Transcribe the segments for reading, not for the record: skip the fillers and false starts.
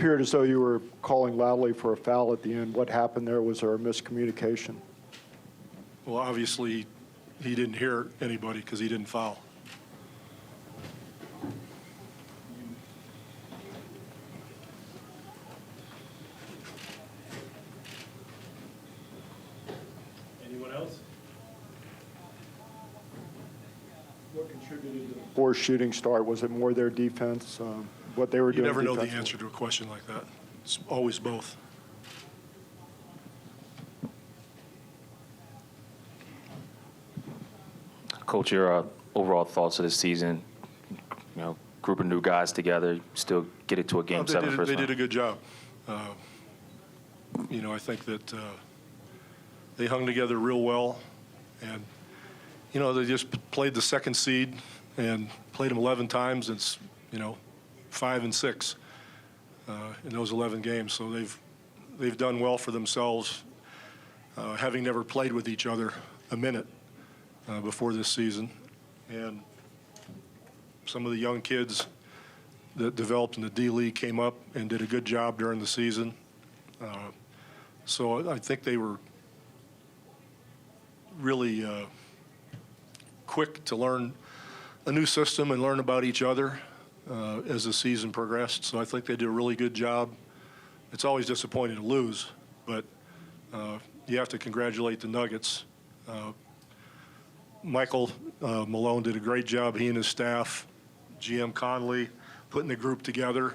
appeared as though you were calling loudly for a foul at the end. What happened there? Was there a miscommunication? Well, obviously, he didn't hear anybody because he didn't foul. Anyone else? What contributed to the poor shooting start? Was it more their defense, what they were You doing? never know the answer to a question like that. It's always both. Coach, your overall thoughts of this season? You know, group of new guys together, still get it to a game seven first They round. did a good job. You know, I think that they hung together real well, and you know, they just played the second seed and played them 11 times. It's 5-6 in those 11 games. So they've done well for themselves, having never played with each other a minute before this season. And some of the young kids that developed in the D League came up and did a good job during the season. So I think they were really quick to learn a new system and learn about each other as the season progressed. So I think they did a really good job. It's always disappointing to lose, but you have to congratulate the Nuggets. Michael Malone did a great job, he and his staff, GM Conley, putting the group together.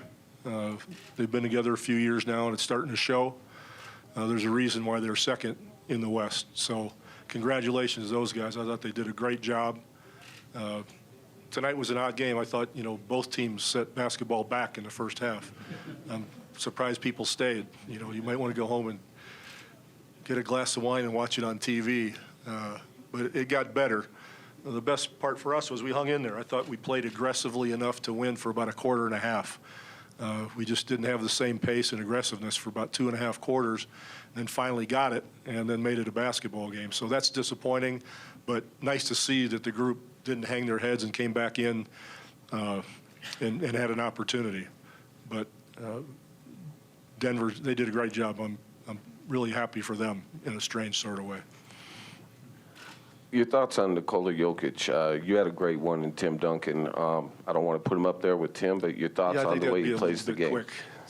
They've been together a few years now, and it's starting to show. There's a reason why they're second in the West. So congratulations to those guys. I thought they did a great job. Tonight was an odd game. I thought, both teams set basketball back in the first half. I'm surprised people stayed. You might want to go home and get a glass of wine and watch it on TV. But it got better. The best part for us was we hung in there. I thought we played aggressively enough to win for about a quarter and a half. We just didn't have the same pace and aggressiveness for about 2.5 quarters, and then finally got it and then made it a basketball game. So that's disappointing, but nice to see that the group didn't hang their heads and came back in and had an opportunity. But Denver, they did a great job. I'm really happy for them in a strange sort of way. Your thoughts on Nikola Jokic? You had a great one in Tim Duncan. I don't want to put him up there with Tim, but your thoughts on the way he plays the game?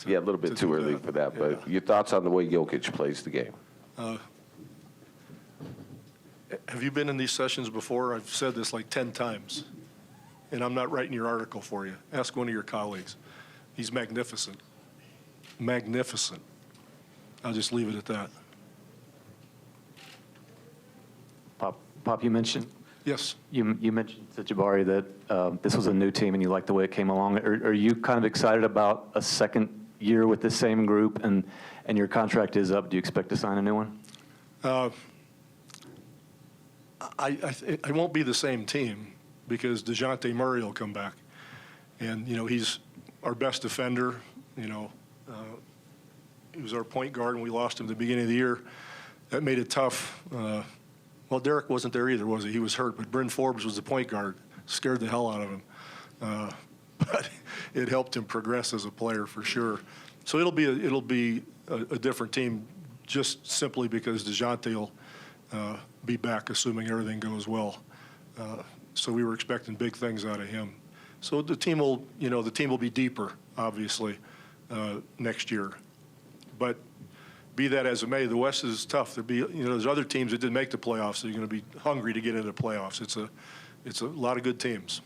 Yeah, a little bit too early for that, but your thoughts on the way Jokic plays the game? Have you been in these sessions before? I've said this like 10 times, and I'm not writing your article for you. Ask one of your colleagues. He's magnificent. Magnificent. I'll just leave it at that. Pop, you mentioned. Yes. You mentioned to Jabari that this was a new team and you liked the way it came along. Are you kind of excited about a second year with the same group and your contract is up? Do you expect to sign a new one? I won't be the same team because DeJounte Murray will come back. And, he's our best defender. He was our point guard and we lost him at the beginning of the year. That made it tough. Well, Derek wasn't there either, was he? He was hurt, but Bryn Forbes was the point guard. Scared the hell out of him. But it helped him progress as a player for sure. So it'll be a different team just simply because DeJounte will be back, assuming everything goes well. So we were expecting big things out of him. So the team will be deeper, obviously, next year. But be that as it may, the West is tough. There's other teams that didn't make the playoffs. So you're going to be hungry to get into the playoffs. It's a lot of good teams.